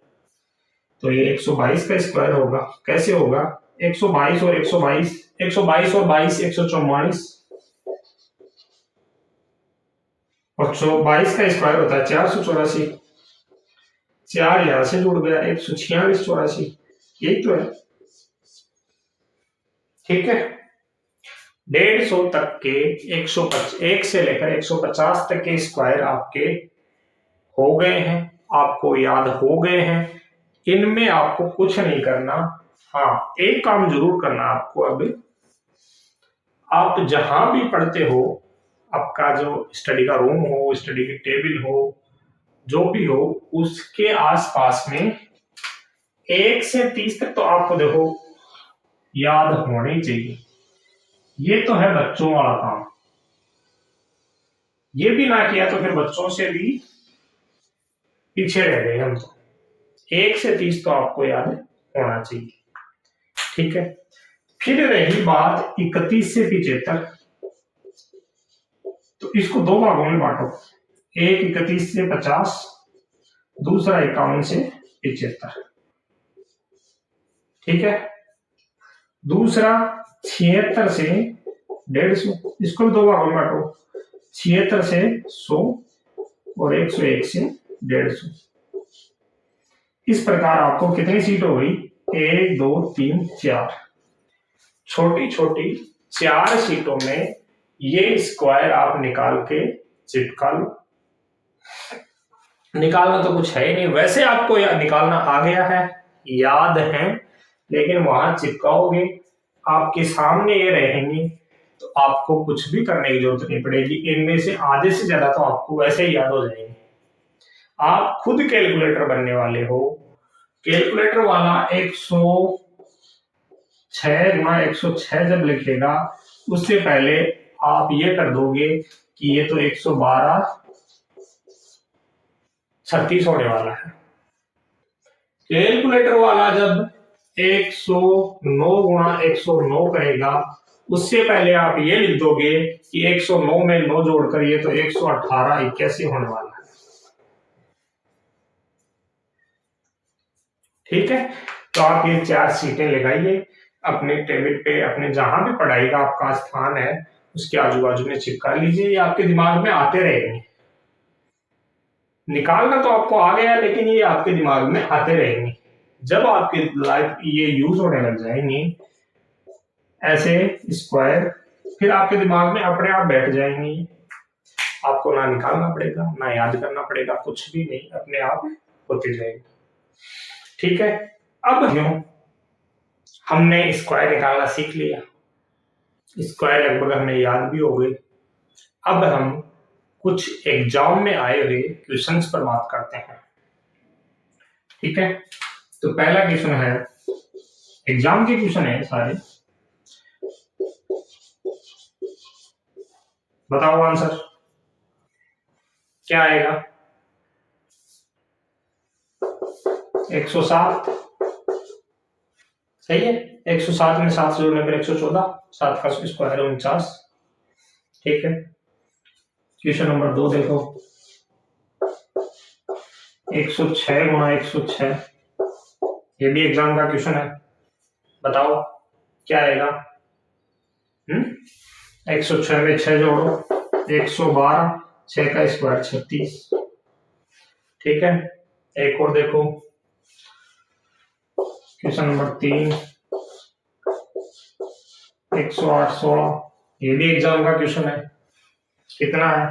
तो ये 122 का स्क्वायर होगा। कैसे होगा 122 और 122, 122 और 22 144, और 22 का स्क्वायर होता है 484। चार यहां से जुड़ गया 146 84, यही तो है। ठीक है, 150 तक के 1 से लेकर 150 तक के स्क्वायर आपके हो गए हैं, आपको याद हो गए हैं। इनमें आपको कुछ नहीं करना। हाँ, एक काम जरूर करना आपको। अब आप जहां भी पढ़ते हो, आपका जो स्टडी का रूम हो, स्टडी की टेबल हो, जो भी हो, उसके आसपास में 1 से 30 तक तो आपको देखो याद होने चाहिए। ये तो है बच्चों वाला काम। ये भी ना किया तो फिर बच्चों से भी पीछे रह गए हम। तो 1 से 30 तो आपको याद होना चाहिए। ठीक है, फिर रही बात 31 से 75, तो इसको दो भागों में बांटो। एक 31 से 50, दूसरा 51 से 75। ठीक है, दूसरा 76 से 150, इसको भी दो भागों में बांटो। 76 से 100 और 101 से 150। इस प्रकार आपको कितनी सीट हो गई 1 2 3 4। छोटी छोटी 4 सीटों में ये स्क्वायर आप निकाल के चिपका लो। निकालना तो कुछ है ही नहीं, वैसे आपको निकालना आ गया है, याद है, लेकिन वहां चिपकाओगे, आपके सामने ये रहेंगे, तो आपको कुछ भी करने की जरूरत नहीं पड़ेगी। इनमें से आधे से ज्यादा तो आपको वैसे ही याद हो जाएंगे। आप खुद कैलकुलेटर बनने वाले हो। कैलकुलेटर वाला 106 गुणा 106 जब लिखेगा, उससे पहले आप ये कर दोगे कि ये तो 112 36 होने वाला है। कैलकुलेटर वाला जब 109 गुणा 109 करेगा, उससे पहले आप ये लिख दोगे कि 109 में 9 जोड़कर ये तो 118 81 होने वाला है। ठीक है, तो आप ये 4 सीटें लगाइए अपने टेबल पे, अपने जहां भी पढ़ाई का आपका स्थान है उसके आजू बाजू में चिपका लीजिए। ये आपके दिमाग में आते रहेंगे। निकालना तो आपको आ गया, लेकिन ये आपके दिमाग में आते रहेंगे। जब आपकी लाइफ ये यूज होने लग जाएंगे ऐसे स्क्वायर, फिर आपके दिमाग में अपने आप बैठ जाएंगी। आपको ना निकालना पड़ेगा, ना याद करना पड़ेगा, कुछ भी नहीं, अपने आप होते जाएंगे। ठीक है, अब हमने स्क्वायर निकालना सीख लिया, स्क्वायर लगभग हमें याद भी हो गई। अब हम कुछ एग्जाम में आए हुए क्वेश्चंस पर बात करते हैं। ठीक है, तो पहला क्वेश्चन है, एग्जाम के क्वेश्चन है सारे, बताओ आंसर क्या आएगा। 107 सही है। 107 में 7 जोड़ने पर 114, 7 का स्क्वायर 49। ठीक है, क्वेश्चन नंबर 2 देखो, 106 गुणा 106, ये भी एग्जाम का क्वेश्चन है, बताओ क्या आएगा। 106 में 6 जोड़ो 112, 6 का स्क्वायर 36। ठीक है, एक और देखो, क्वेश्चन नंबर 3, 108 16, ये भी एग्जाम का क्वेश्चन है, कितना है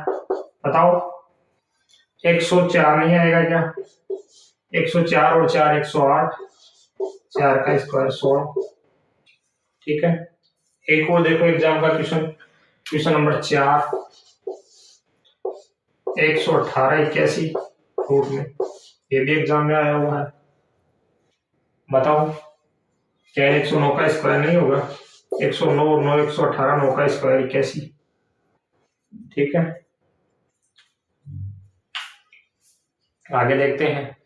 बताओ। 104 नहीं आएगा क्या, 104 और 4 108, 4 का स्क्वायर 16। ठीक है, एक और देखो एग्जाम का क्वेश्चन, क्वेश्चन नंबर 4, 118 81 रूट में, ये भी एग्जाम में आया हुआ है, बताओ क्या 109 का स्क्वायर नहीं होगा। 109 और 9 118, 9 का स्क्वायर 81। ठीक है, आगे देखते हैं।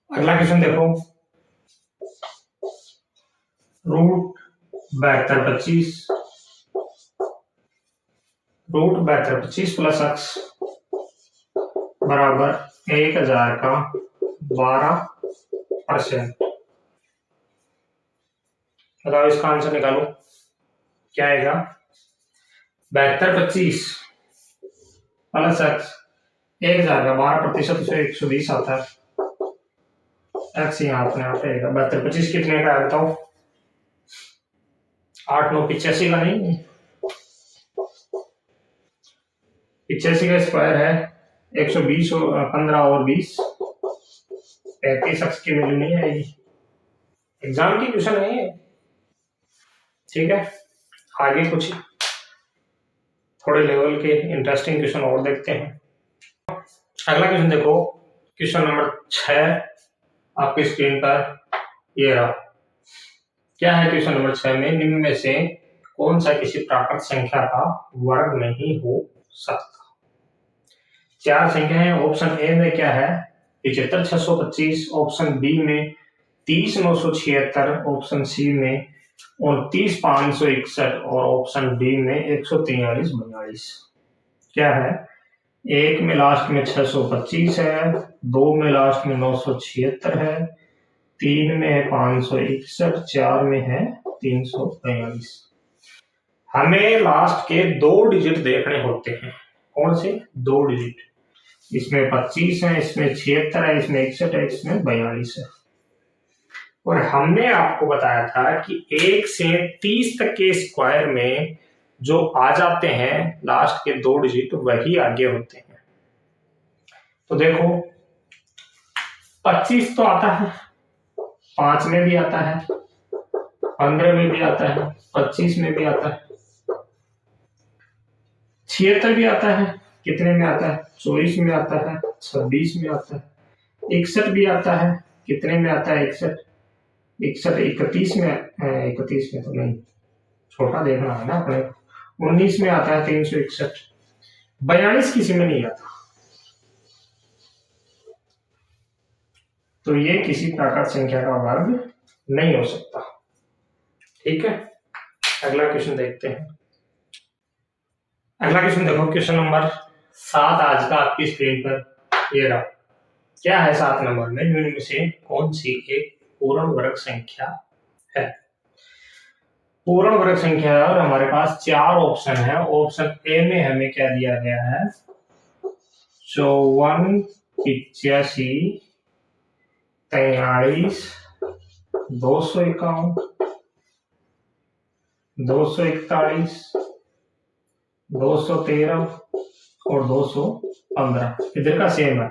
अगला क्वेश्चन देखो, रूट 7225 प्लस x बराबर 1000 का 12%। बताओ इसका आंसर निकालो, क्या आएगा? 7225 प्लस x 1000 का 12% से 120 आता है। x यहाँ अपने आप रहेगा। 7225 कितने का है बताओ? 8 9 85 का नहीं, 85 का स्क्वायर है 120 और 15 और 20 35 x की वैल्यू नहीं आएगी। एग्जाम की क्वेश्चन नहीं है। ठीक है, आगे कुछ थोड़े लेवल के इंटरेस्टिंग क्वेश्चन और देखते हैं। अगला क्वेश्चन देखो, क्वेश्चन नंबर 6 आपकी स्क्रीन पर ये रहा। क्या है क्वेश्चन नंबर 6 में? निम्न में से कौन सा किसी प्राकृत संख्या का वर्ग नहीं हो सकता? 4 संख्या है। ऑप्शन ए में क्या है? 75 625, ऑप्शन बी में 30 976, ऑप्शन सी में 29 561 और ऑप्शन डी में 143 42। क्या है? एक में लास्ट में 625 है, 2 में लास्ट में 976 है, 3 में है 561, 4 में है 342। हमें लास्ट के 2 डिजिट देखने होते हैं। कौन से 2 डिजिट? इसमें 25 है, इसमें 76 है, इसमें 61 है, इसमें 42 है। और हमने आपको बताया था कि 1 से 30 तक के स्क्वायर में जो आ जाते हैं लास्ट के 2 डिजिट वही आगे होते हैं। तो देखो 25 तो आता है, 5 में भी आता है, 15 में भी आता है, 25 में भी आता है, 76 भी आता है। कितने में आता है? 24 में आता है, 26 में आता है, 61 भी आता है। कितने में आता है? 61 31 में, 31 में तो नहीं, छोटा देखना है ना अपने। 19 में आता है 361, 42 किसी में नहीं आता। तो ये किसी प्राकृत संख्या का वर्ग नहीं हो सकता। ठीक है, अगला क्वेश्चन देखते हैं। अगला क्वेश्चन देखो, क्वेश्चन नंबर 7 आज का आपकी स्क्रीन पर ये रहा। क्या है 7 नंबर में? निम्न में से कौन सी एक पूर्ण वर्ग संख्या है? पूर्ण वर्ग संख्या है और हमारे पास 4 ऑप्शन है। ऑप्शन ए में हमें क्या दिया गया है? 54 85 43 251 241 213 और 215। इधर का सेम है,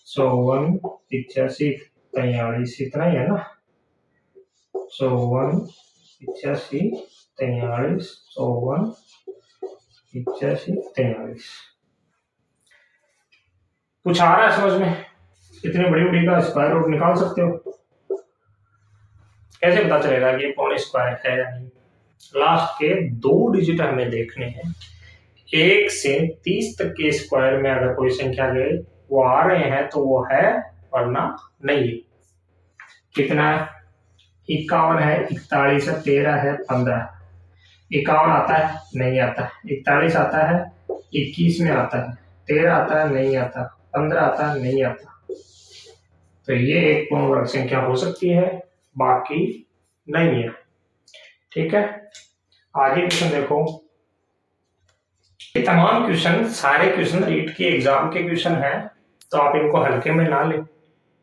54 85 43, इतना ही है ना। 54 85 43 54 85 43। कुछ आ रहा है समझ में? इतने बड़ी बड़ी का स्क्वायर रूट निकाल सकते हो? कैसे पता चलेगा कि ये पौने स्क्वायर है या नहीं? लास्ट के 2 डिजिट हमें देखने हैं। 1 से 30 तक के स्क्वायर में अगर कोई संख्या गए वो आ रहे हैं तो वो है, वरना नहीं है। कितना है? 51 है, 41 है, 13 है, 15। 51 आता है? नहीं आता। 41 आता है? 21 में आता है। 13 आता है? नहीं आता। 15 आता है? नहीं आता। तो ये एक पूर्ण वर्ग संख्या हो सकती है, बाकी नहीं है। ठीक है, आगे क्वेश्चन देखो। ये तमाम क्वेश्चन, सारे क्वेश्चन रीट के एग्जाम के क्वेश्चन हैं, तो आप इनको हल्के में ना ले,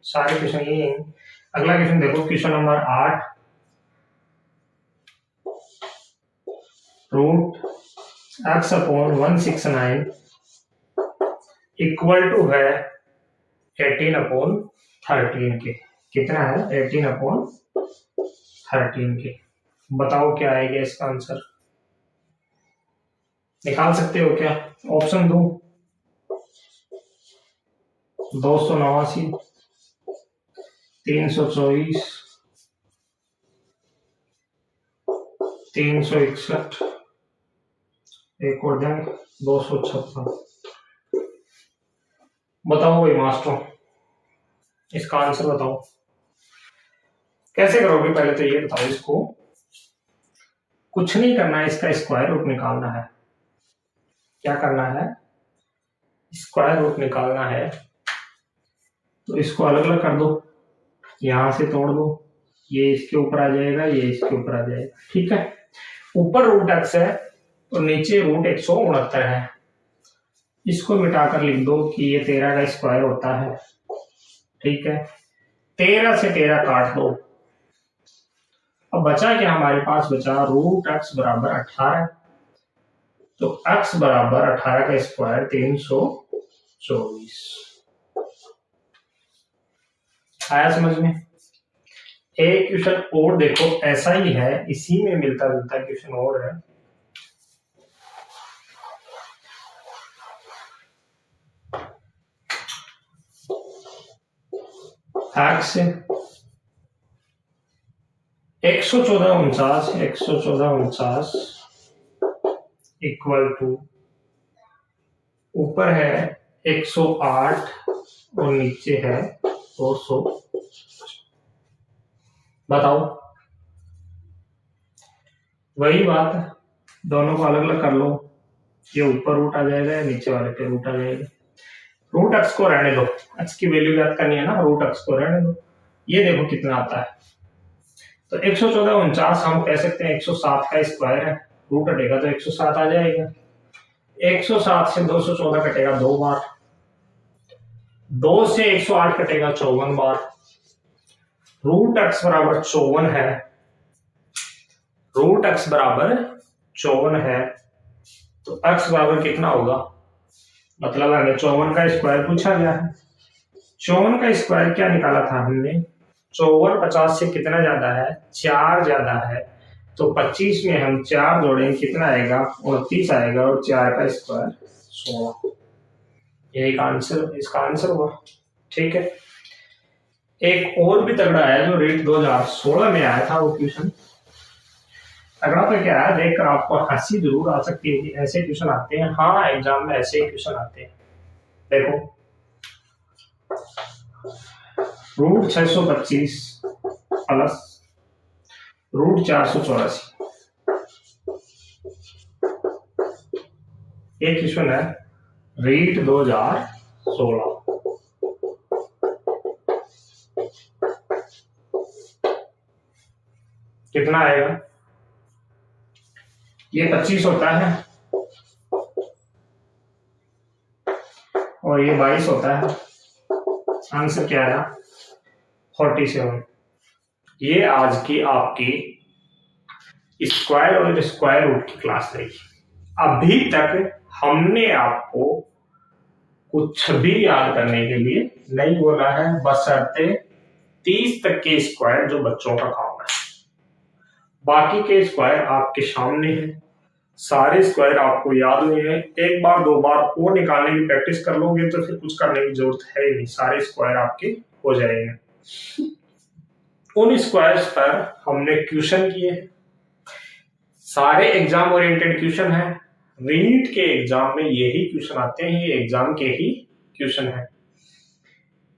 सारे क्वेश्चन यही हैं। अगला क्वेश्चन देखो, question number 8, root x upon 169 equal to है 18 अपॉन 13 के। कितना है? 18 अपॉन 13 के। बताओ क्या आएगा इसका आंसर? निकाल सकते हो क्या? ऑप्शन दो, 289 324, 361, एक और दें 256। बताओ भाई मास्टर, इसका आंसर बताओ कैसे करोगे। पहले तो ये बताओ, इसको कुछ नहीं करना है, इसका स्क्वायर रूट निकालना है। क्या करना है? स्क्वायर रूट निकालना है। तो इसको अलग अलग कर दो, यहां से तोड़ दो, ये इसके ऊपर आ जाएगा, ये इसके ऊपर आ जाएगा। ठीक है, ऊपर रूट x है और नीचे रूट 169 है। इसको मिटाकर लिख दो कि ये 13 का स्क्वायर होता है। ठीक है, 13 से 13 काट दो। अब बचा क्या हमारे पास? बचा रूट x बराबर 18। तो x बराबर 18 का स्क्वायर 324। आया समझ में? एक क्वेश्चन और देखो, ऐसा ही है, इसी में मिलता जुलता क्वेश्चन और है। x 114 इक्वल टू, ऊपर है 108 और नीचे है 200। बताओ। वही बात है, दोनों को अलग अलग कर लो, ये ऊपर रूट आ जाएगा, नीचे वाले पे रूट आ जाएगा। रूट x को रहने दो, x की वैल्यू याद करनी है ना, रूट x को रहने दो। ये देखो कितना आता है। तो 114 हम कह सकते हैं 107 का स्क्वायर है, रूट हटेगा तो 107 आ जाएगा। 107 से 214 कटेगा 2 बार, 2 से 108 कटेगा 54 बार। रूट x बराबर 54 है, रूट x बराबर 54 है, तो x बराबर कितना होगा? मतलब हमें 54 का स्क्वायर पूछा गया है। 54 का स्क्वायर क्या निकाला था हमने? 54 50 से कितना ज्यादा है? 4 ज्यादा है। तो 25 में हम 4 जोड़ेंगे, कितना आएगा? 29 आएगा, और 4 का स्क्वायर 16। यही का आंसर, इसका आंसर हुआ। ठीक है, एक और भी तगड़ा है जो रेट 2016 में आया था वो क्वेश्चन। तगड़ा तो क्या है, देखकर आपको हंसी जरूर आ सकती है कि ऐसे क्वेश्चन आते हैं। हाँ, एग्जाम में ऐसे ही क्वेश्चन आते हैं। देखो, रूट 625 प्लस रूट 484, एक क्वेश्चन है रीट 2016। कितना आएगा? ये 25 होता है और ये 22 होता है। आंसर क्या आया? 47। ये आज की आपकी स्क्वायर और स्क्वायर रूट की क्लास रही। अभी तक हमने आपको कुछ भी याद करने के लिए नहीं बोला है, बशर्ते 30 तक के स्क्वायर जो बच्चों का काम है। बाकी के स्क्वायर आपके सामने हैं, सारे स्क्वायर आपको याद हुए हैं। एक बार दो बार वो निकालने की प्रैक्टिस कर लोगे तो फिर कुछ करने की जरूरत है ही नहीं, सारे स्क्वायर आपके हो जाएंगे। उन स्क्वायर्स पर हमने क्वेश्चन किए, सारे एग्जाम ओरिएंटेड क्वेश्चन है। रीट के एग्जाम में यही क्वेश्चन आते हैं, ये एग्जाम के ही क्वेश्चन है।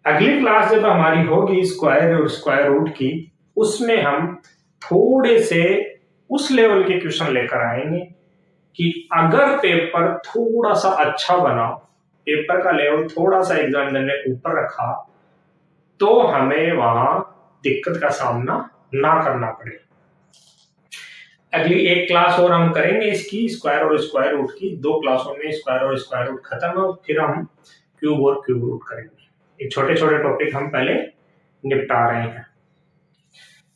अगली क्लास जब हमारी होगी स्क्वायर और स्क्वायर रूट की, उसमें हम थोड़े से उस लेवल के क्वेश्चन लेकर आएंगे कि अगर पेपर थोड़ा सा अच्छा बना, पेपर का लेवल थोड़ा सा एग्जामिनर ने ऊपर रखा, तो हमें वहां दिक्कत का सामना ना करना पड़े। अगली एक क्लास और हम करेंगे इसकी, स्क्वायर और स्क्वायर रूट की। 2 क्लासों में स्क्वायर और स्क्वायर रूट खत्म हो, फिर हम क्यूब और क्यूब रूट करेंगे। ये छोटे छोटे टॉपिक हम पहले निपटा रहे हैं।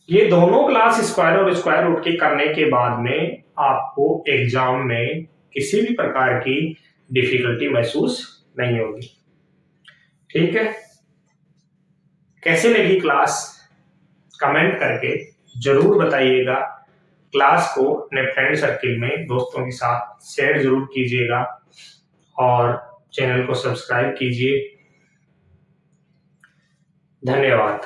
ये दोनों क्लास स्क्वायर और स्क्वायर रूट के करने के बाद में आपको एग्जाम में किसी भी प्रकार की डिफिकल्टी महसूस नहीं होगी। ठीक है, कैसे लगी क्लास कमेंट करके जरूर बताइएगा। क्लास को अपने फ्रेंड सर्किल में दोस्तों के साथ शेयर जरूर कीजिएगा और चैनल को सब्सक्राइब कीजिए। धन्यवाद।